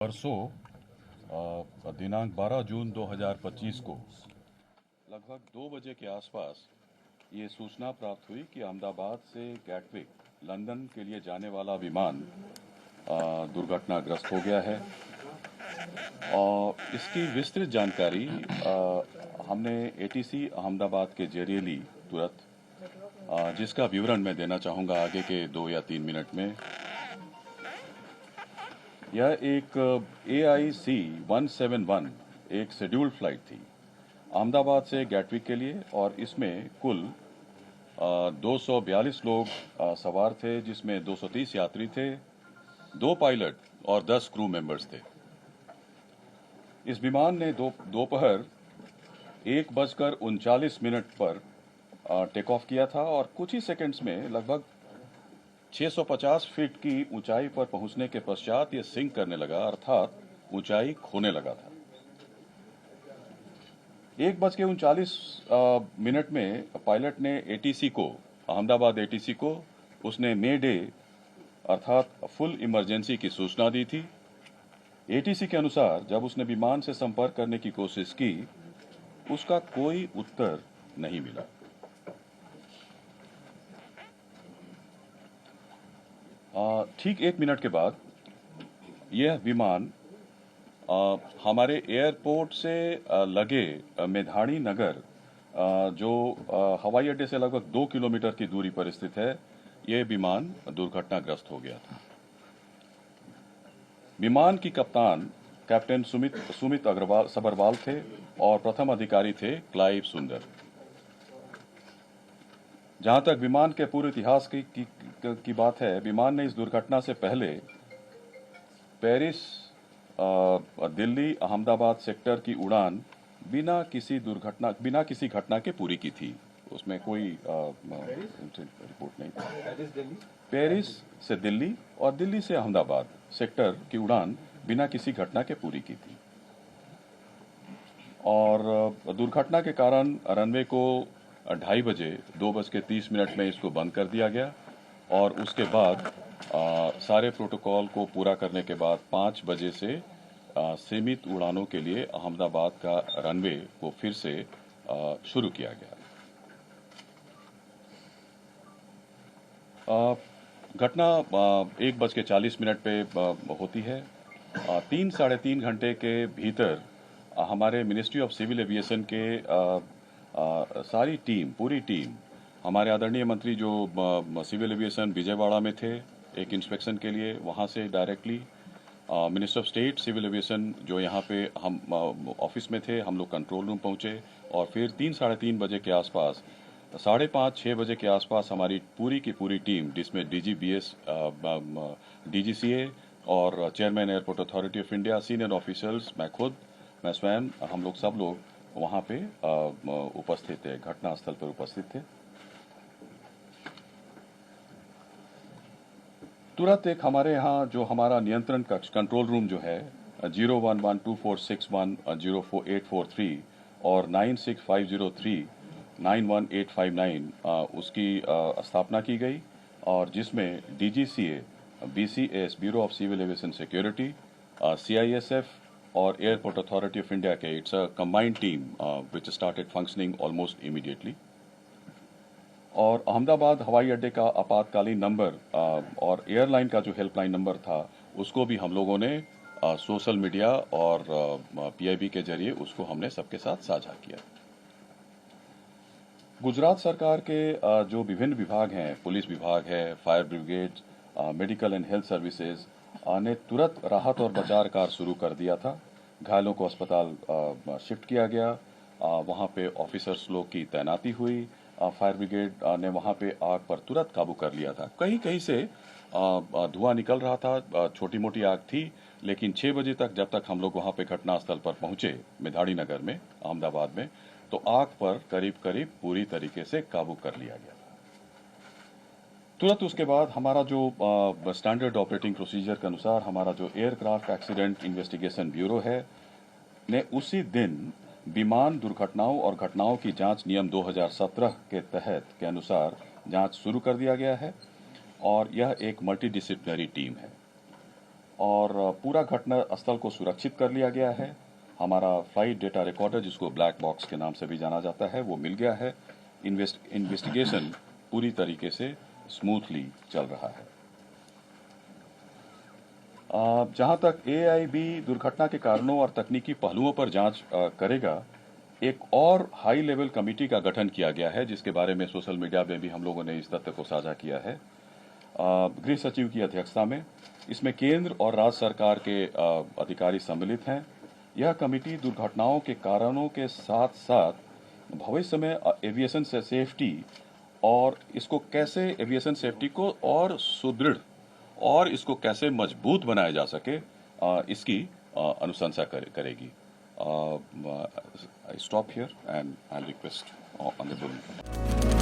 परसों दिनांक 12 जून 2025 को लगभग 2 बजे के आसपास ये सूचना प्राप्त हुई कि अहमदाबाद से गैटविक लंदन के लिए जाने वाला विमान दुर्घटनाग्रस्त हो गया है। और इसकी विस्तृत जानकारी हमने एटीसी अहमदाबाद के जरिए ली तुरंत, जिसका विवरण मैं देना चाहूँगा आगे के 2 या 3 मिनट में। यह एक AIC 171 एक शेड्यूल्ड फ्लाइट थी अहमदाबाद से गैटविक के लिए, और इसमें कुल 242 लोग सवार थे, जिसमें 230 यात्री थे, 2 पायलट और 10 क्रू मेंबर्स थे। इस विमान ने दोपहर 1:39 पर टेक ऑफ किया था और कुछ ही सेकंड्स में लगभग 650 फीट की ऊंचाई पर पहुंचने के पश्चात यह सिंक करने लगा, अर्थात ऊंचाई खोने लगा था। 1:39 में पायलट ने अहमदाबाद ATC को उसने मे डे अर्थात फुल इमरजेंसी की सूचना दी थी। ATC के अनुसार जब उसने विमान से संपर्क करने की कोशिश की, उसका कोई उत्तर नहीं मिला। ठीक 1 मिनट के बाद यह विमान हमारे एयरपोर्ट से लगे मेधाणी नगर, जो हवाई अड्डे से लगभग 2 किलोमीटर की दूरी पर स्थित है, यह विमान दुर्घटनाग्रस्त हो गया था। विमान की कप्तान कैप्टन सुमित सबरवाल थे और प्रथम अधिकारी थे क्लाइव सुंदर। जहां तक विमान के पूरे इतिहास की बात है, विमान ने इस दुर्घटना से पहले पेरिस दिल्ली अहमदाबाद सेक्टर की उड़ान बिना किसी घटना के पूरी की थी। उसमें कोई रिपोर्ट नहीं थी। पेरिस से दिल्ली और दिल्ली से अहमदाबाद सेक्टर की उड़ान बिना किसी घटना के पूरी की थी। और दुर्घटना के कारण रनवे को 2:30 बजे 2:30 में इसको बंद कर दिया गया, और उसके बाद सारे प्रोटोकॉल को पूरा करने के बाद 5 बजे से सीमित उड़ानों के लिए अहमदाबाद का रनवे को फिर से शुरू किया गया। घटना 1:40 पे होती है। 3 साढ़े 3 घंटे के भीतर हमारे मिनिस्ट्री ऑफ सिविल एविएशन के सारी टीम, पूरी टीम, हमारे आदरणीय मंत्री जो सिविल एविएशन विजयवाड़ा में थे एक इंस्पेक्शन के लिए, वहाँ से directly minister of state civil aviation जो यहाँ पे हम ऑफिस में थे, हम लोग कंट्रोल रूम पहुँचे, और फिर 3 साढ़े 3 बजे के आसपास 5:30-6 बजे के आसपास हमारी पूरी की पूरी टीम, जिसमें DGBS, DGCA और chairman airport Authority of India, senior officers, मैं स्वयं, हम लोग सब लोग वहाँ पे उपस्थित थे, घटनास्थल पर उपस्थित थे। तुरंत एक हमारे यहाँ जो हमारा नियंत्रण कक्ष कंट्रोल रूम जो है 0112461044843 और 9650391859 उसकी स्थापना की गई, और जिसमें DGCA, BCS bureau of civil aviation security, CISF और एयरपोर्ट अथॉरिटी ऑफ इंडिया के, it's a combined team which started functioning almost immediately. और अहमदाबाद हवाई अड्डे का आपातकालीन नंबर और एयरलाइन का जो हेल्पलाइन नंबर था, उसको भी हम लोगों ने सोशल मीडिया और PIB के जरिए उसको हमने सबके साथ साझा किया। गुजरात सरकार के जो विभिन्न विभाग हैं, पुलिस विभाग है, fire brigade, medical and health services ने तुरंत राहत और बचाव कार्य शुरू कर दिया था। घायलों को अस्पताल शिफ्ट किया गया, वहाँ पे ऑफिसर्स लोग की तैनाती हुई। फायर ब्रिगेड ने वहाँ पे आग पर तुरंत काबू कर लिया था। कहीं कहीं से धुआं निकल रहा था, छोटी मोटी आग थी, लेकिन 6 बजे तक जब तक हम लोग वहाँ पे घटनास्थल पर पहुँचे मेधाणी नगर में, अहमदाबाद में, तो आग पर करीब करीब पूरी तरीके से काबू कर लिया गया। तुरंत उसके बाद हमारा जो स्टैंडर्ड ऑपरेटिंग प्रोसीजर के अनुसार हमारा जो एयरक्राफ्ट एक्सीडेंट इन्वेस्टिगेशन ब्यूरो है ने उसी दिन विमान दुर्घटनाओं और घटनाओं की जांच नियम 2017 के तहत के अनुसार जांच शुरू कर दिया गया है, और यह एक मल्टीडिसिप्लिनरी टीम है। और पूरा घटना स्थल को सुरक्षित कर लिया गया है। हमारा फ्लाइट डेटा रिकॉर्डर, जिसको ब्लैक बॉक्स के नाम से भी जाना जाता है, वो मिल गया है। इन्वेस्टिगेशन पूरी तरीके से स्मूथली चल रहा है। जहां तक एआईबी दुर्घटना के कारणों और तकनीकी पहलुओं पर जांच करेगा, एक और हाई लेवल कमेटी का गठन किया गया है, जिसके बारे में सोशल मीडिया में भी हम लोगों ने इस तथ्य को साझा किया है। गृह सचिव की अध्यक्षता में इसमें केंद्र और राज्य सरकार के अधिकारी सम्मिलित हैं। यह कमेटी दुर्घटनाओं के कारणों के साथ साथ भविष्य में एविएशन से सेफ्टी और इसको कैसे एविएशन सेफ्टी को और सुदृढ़ और इसको कैसे मजबूत बनाया जा सके, इसकी अनुशंसा करेगी। I stop here and I'll request on the